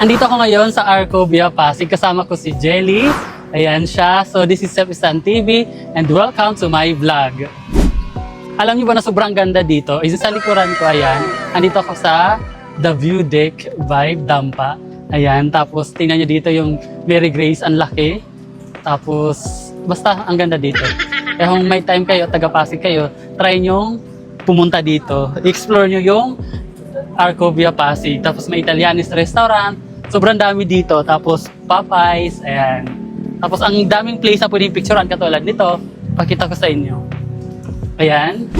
Andito ako ngayon sa Arco Via Pasig. Kasama ko si Jelly. Ayan siya. So this is Sepistan TV and welcome to my vlog. Alam niyo ba na sobrang ganda dito? Isa sa likuran ko, ayan. Andito ako sa The View Deck Vibe Dampa. Ayan. Tapos tingnan niyo dito yung Mary Grace. Ang laki. Tapos basta ang ganda dito. Kaya kung may time kayo, taga Pasig kayo, try nyo pumunta dito. Explore nyo yung Arco Via Pasig. Tapos may Italianist restaurant. Sobrang dami dito. Tapos Popeyes. Ayan. Tapos ang daming place na pwedeng picturean katulad nito. Pakita ko sa inyo. Ayan.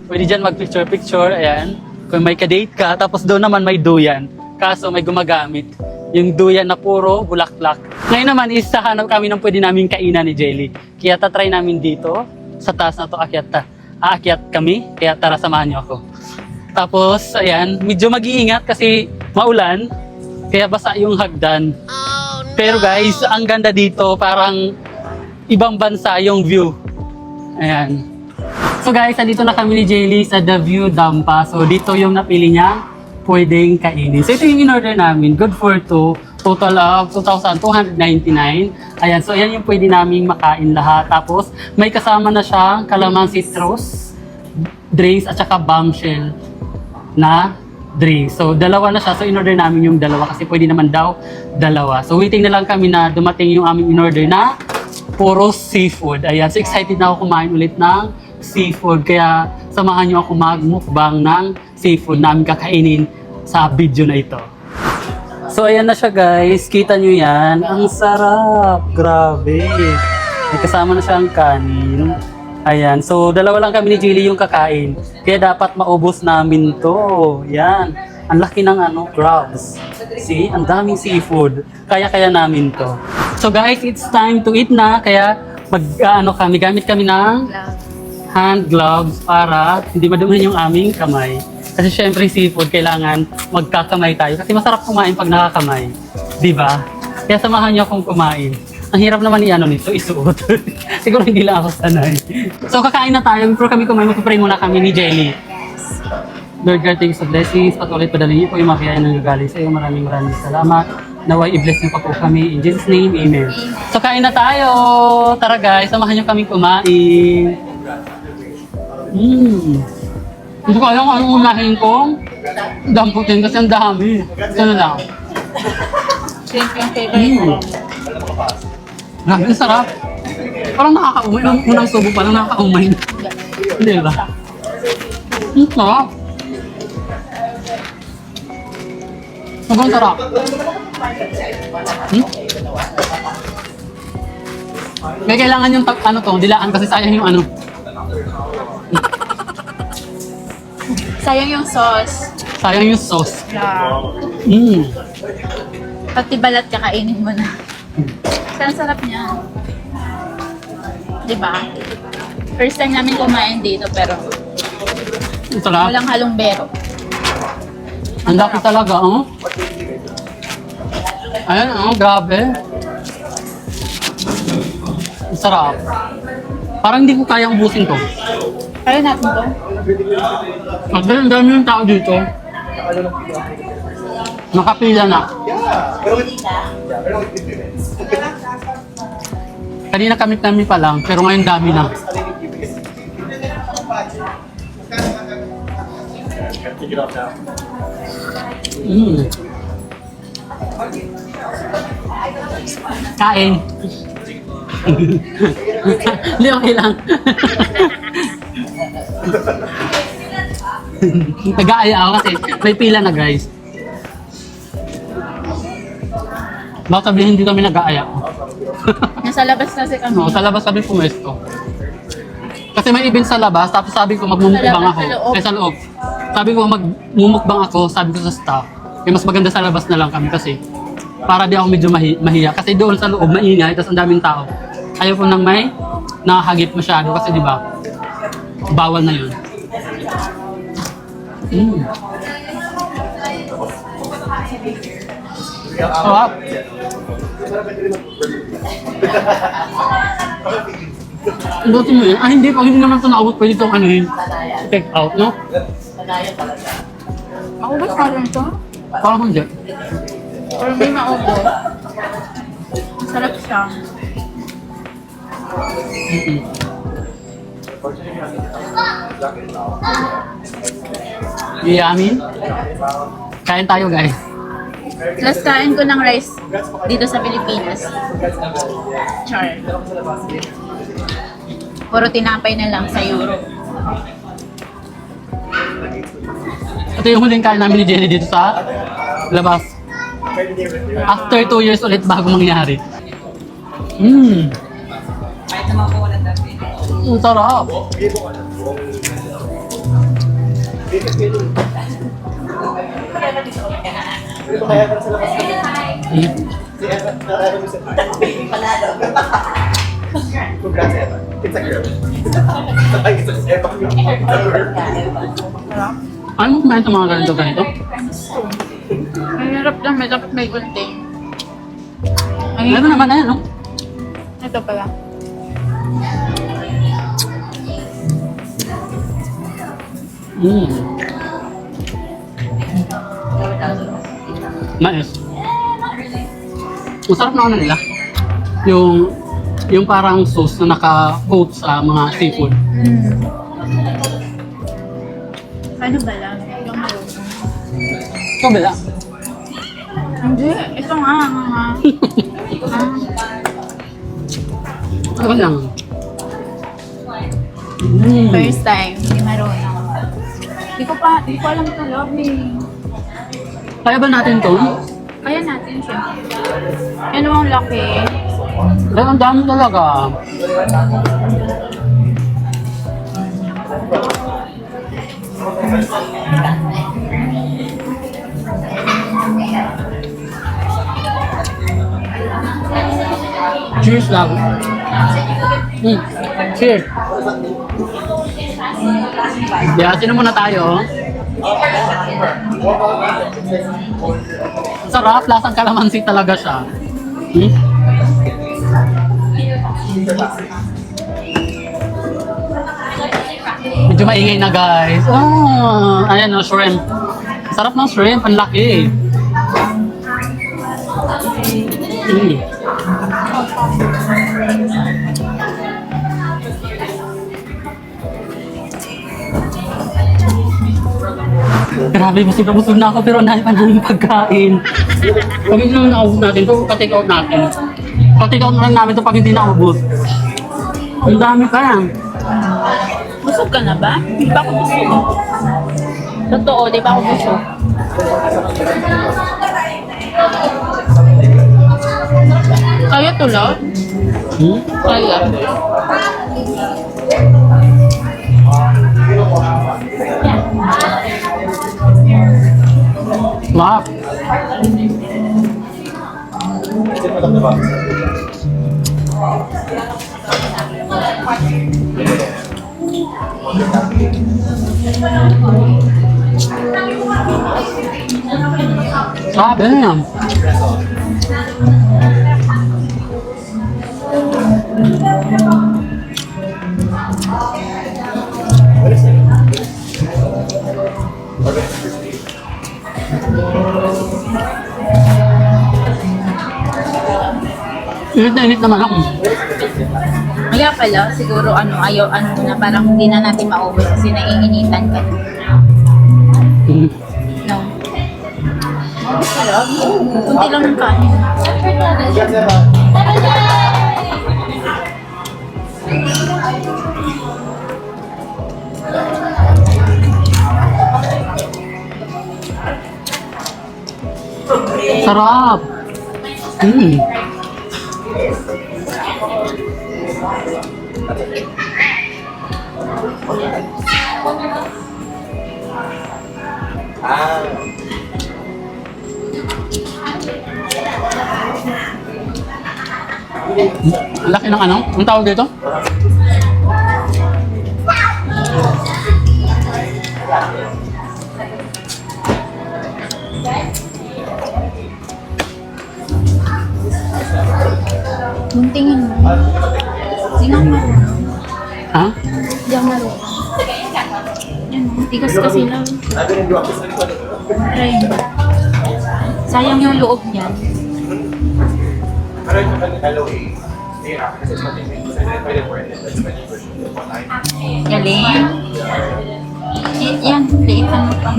Pwede dyan mag-picture-picture. Ayan. Kung may kadate ka. Tapos doon naman may duyan. Kaso may gumagamit. Yung duyan na puro bulaklak. Ngayon naman is hanap kami ng pwede naming kainan ni Jelly. Kaya tatry namin dito. Sa taas na to aakyat kami. Kaya tara samahan niyo ako. Tapos, ayan, medyo mag-iingat kasi maulan. Kaya basa yung hagdan. Oh, no. Pero guys, ang ganda dito. Parang ibang bansa yung view. Ayan. So guys, andito na kami ni Jelly sa The View Dampa. So dito yung napili niya pwedeng kainin. So ito yung in-order namin. Good for two. Total of 2,299. Ayan. So ayan yung pwede namin makain lahat. Tapos may kasama na siyang calamansi citrus drinks at saka bombshell na drinks. So dalawa na siya. So in-order namin yung dalawa kasi pwede naman daw dalawa. So waiting na lang kami na dumating yung aming in-order na puro seafood. Ayan. So excited na ako kumain ulit ng seafood. Kaya samahan niyo ako mag-mukbang ng seafood na aming kakainin sa video na ito. So ayan na siya guys. Kita niyo yan. Ang sarap. Grabe. May kasama na siyang kanin. Ayan. So dalawa lang kami ni Jelly yung kakain. Kaya dapat maubos namin to. Yan. Ang laki ng crabs. See? Ang daming seafood. Kaya namin to. So guys, it's time to eat na. Kaya gamit kami ng hand gloves para hindi madumihan yung aming kamay. Kasi syempre seafood, kailangan magkakamay tayo. Kasi masarap kumain pag nakakamay. Diba? Kaya samahan niyo akong kumain. Ang hirap naman nito, isuot. Siguro hindi lang ako sanay. So kakain na tayo. Before kami kumain, magpapray muna kami ni Jelly. Lord God, thank you sa blessings. Patuloy padalhin niyo po yung mga kaya nang gagali sa iyo. Maraming salamat. Naway i-bless niyo pa po kami. In Jesus' name, Amen. So kain na tayo. Tara guys, samahan niyo kami kumain. Hindi ko alam kung anong unahin ko. Damputin kasi ang dami. Ito na lang. Shrimp yung favorite ko. Grabe, ang sarap. Parang nakakaumay. Unang subo pa lang nakakaumay. Hindi ba? Ang sarap. Sobrang sarap. May kailangan yung dilaan kasi sayang yung Sayang yung sauce. sayang yung sauce. Yeah. Pati balat kakainin mo na. Ang sarap niya. Diba? First time namin kumain dito pero Ang sarap. walang halong bero. Ang laki talaga, oh. Ayan, oh, grabe. Ang sarap. Parang hindi ko kayang ubusin to. Kaya natin to. Ang dami yung tao dito. Nakapila na. Kanina kami pa lang, pero ngayon dami na. Kain. Hindi, okay lang. Nag-aaya ako kasi may pila na guys. Baka sabihin hindi kami nag-aaya. Nasa labas kasi kami. No, sa labas kami pumesto. Kasi may event sa labas, tapos sabi ko magmumukbang ako. Sa loob. Sa loob. Sabi ko magmumukbang ako, sabi ko sa staff. Kaya mas maganda sa labas na lang kami kasi para di ako medyo mahiya. Kasi doon sa loob, maingay, tapos ang daming tao. Ayaw ko nang may nakahagip masyado kasi di ba bawal na yun. Sarap. Luto mo yun? Ah, hindi. Pag hindi naman ito naabot, pwede itong take out, no? Ako ba parang ito? Parang hindi. Pero hindi maubos. Sarap siya. Yamin. Kain tayo guys. Last kain ko ng rice dito sa Pilipinas. Char. Puro tinapay na lang sa Europe. Ito yung huling kain namin ni Jenny dito sa labas. After 2 years ulit bago mangyari. Ang sarap. Congrats, Eva. It's a girl. It's a Eva. Ano mo kumain sa mga ganito? Ang hirap lang, may dapat may gunting. Meron naman na yan, no? Ito pala. Mais. Ang sarap na ano nila. Yung parang sauce na naka-coat sa mga seafood. Ano ba lang? Yung marunong. Ito ba lang? Hindi, ito nga. Ano lang? First time, hindi marunong. Hindi ko alam ito, love eh. Kaya ba natin to? Kaya natin siya. Yan ang laki. Dahil ang dami talaga. Cheers lang. Cheers. Sino muna tayo? Sarap, lasang kalamansi talaga siya. Medyo maingay na guys. Oh, ayan o, shrimp. Sarap ng shrimp, ang laki. Grabe, busog na ako pero ang dami pa namin pagkain. Pag hindi naman naubos natin, ito pa-take out natin. Pa-take out na lang namin ito pag hindi naubos. Ang dami pa yan. Busog ka na ba? Hindi pa ako busog. Totoo, di ba ako busog? Kaya to, love? Kaya. Wow. Damn. Init na init naman ako. Kaya pala, siguro ayaw na parang hindi na natin maubos kasi naiinitan ka. No. Sarap. Kunti lang ng kanin. Sarap. Ang laki ng ano? Ang tawag dito? Yung tingin mo. Hindi nga marunong. Ha? Hindi ako marunong. Yan, tigas kasi lang. Try mo. Sayang yung loob niyan. Pero ito pag LOA, ayun ako kasi it's matindi. So, pwede for it. That's my version. Galing. Yan, liitan mo pa.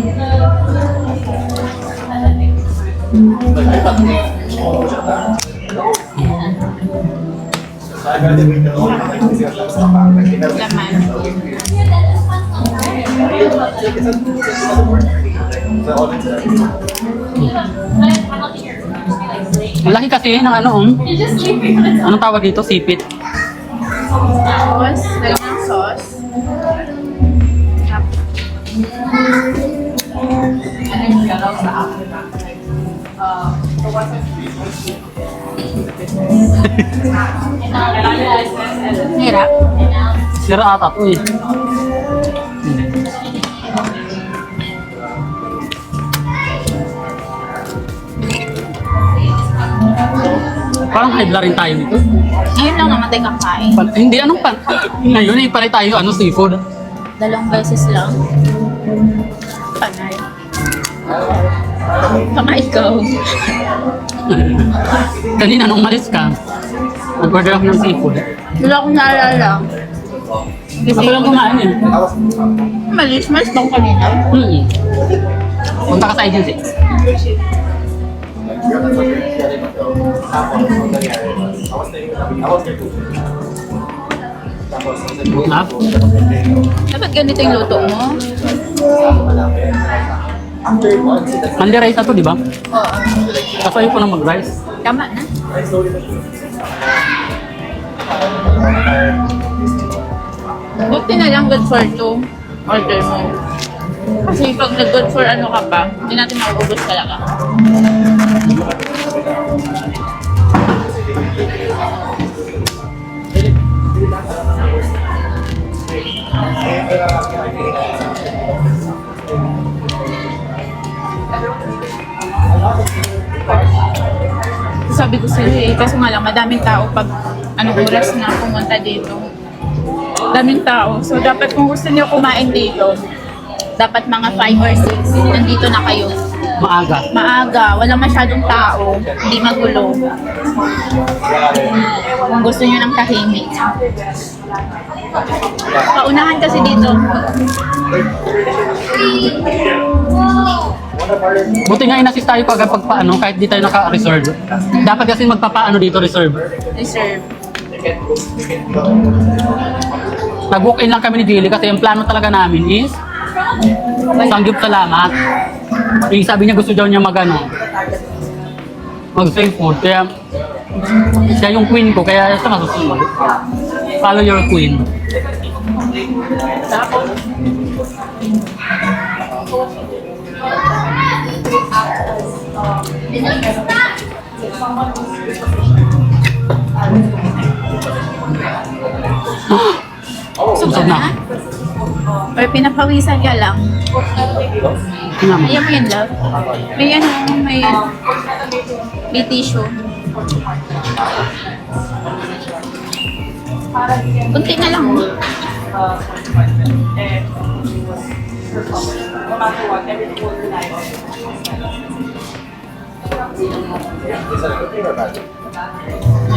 Ang laki kasi ng ano, anong tawag dito? Sipit. Sauce, lagyan ng sauce. Hirap. Sira ata to eh. Parang high blood rin tayo nito. Ngayon lang naman tayo kakain. Hindi, anong pan? Ngayon eh, pare tayo, ano, seafood. 2 beses lang. Panay. Baka ikaw. Kanina nung umalis ka, nag-order ako ng seafood. Wala akong naalala. Ako lang kumain eh. Malis bang kanina? Punta ka sa agency. Dapat ganito yung luto mo? Mandi rice na to, di ba? Oo. Kaso ayaw ko na mag-rice. Tama na. Buti na lang good for 2 order mo. Kasi pag nag-good for ano ka pa, hindi natin mauubos talaga. Sabi ko sa'yo eh, kasi nga lang madaming tao pag anong oras na pumunta dito. Daming tao. So dapat kung gusto niyo kumain dito, dapat mga 5 or 6 nandito na kayo. Maaga. Maaga, walang masyadong tao, hindi magulo. Kung gusto niyo ng tahimik. Paunahan kasi dito. Buti nga in-assist tayo pag paano, kahit di tayo naka-reserve. Dapat kasi magpapaano dito reserve. Reserve. Nag-walk-in lang kami ni Jilly kasi yung plano talaga namin is sanggip salamat. Yung sabi niya gusto daw niya mag-seafood. Kaya siya yung queen ko, kaya siya masusunod. Follow your queen. Susog na. Or pinapawisan ka lang. Naman. Ayan mo yan, love. May ano, may tissue. Kunti na lang.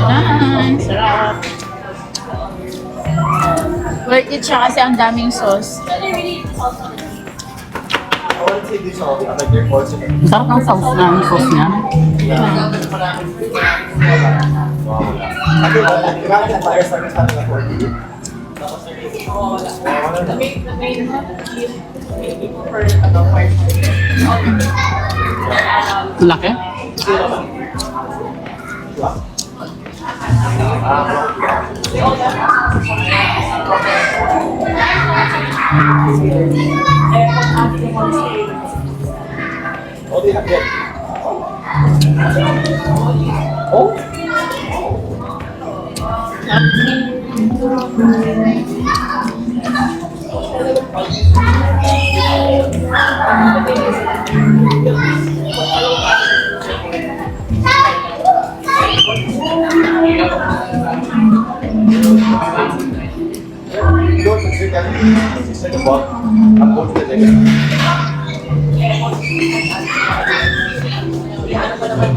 Ayan, sarap. Worth it siya kasi ang daming sauce. Sarap ng sauce na, yung sauce niya. Laki. I'm going to the May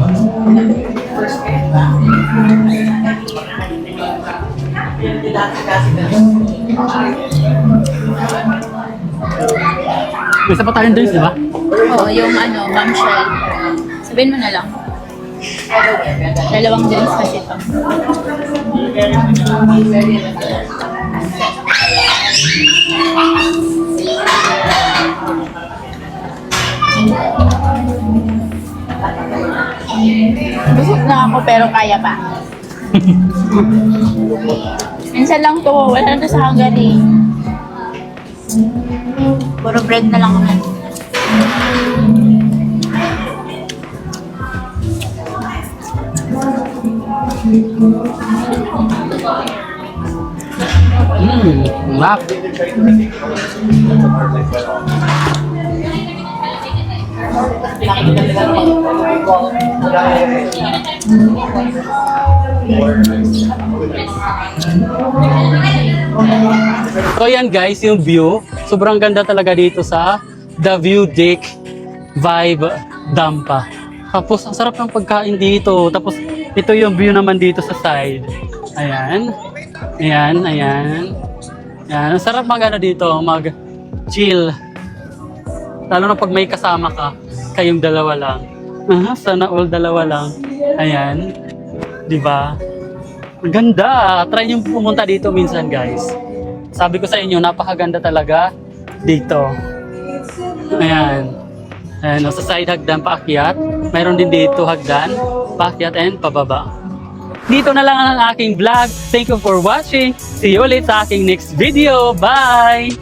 isa pa tayong drinks, di ba? Oo, yung bombshell. Sabihin mo na lang. Dalawang drinks kasi ito. Busog na ako pero kaya pa. Minsan lang to, wala na to sa Hungary. Puro bread na lang naman. Lap. So yan guys, yung view. Sobrang ganda talaga dito sa The View Deck Vibe Dampa. Tapos ang sarap ng pagkain dito. Tapos ito yung view naman dito sa side. Ayan. Ayan, ayan. Ayan. Ang sarap dito, mag-chill. Lalo na pag may kasama ka, kayong dalawa lang. Sana all dalawa lang. Ayan. Diba? Ang ganda. Try nyo pumunta dito minsan guys. Sabi ko sa inyo, napakaganda talaga dito. Ayan. Ayan, sa side hagdan paakyat. Mayroon din dito hagdan, paakyat and pababa. Dito na lang ang aking vlog. Thank you for watching. See you ulit sa aking next video. Bye!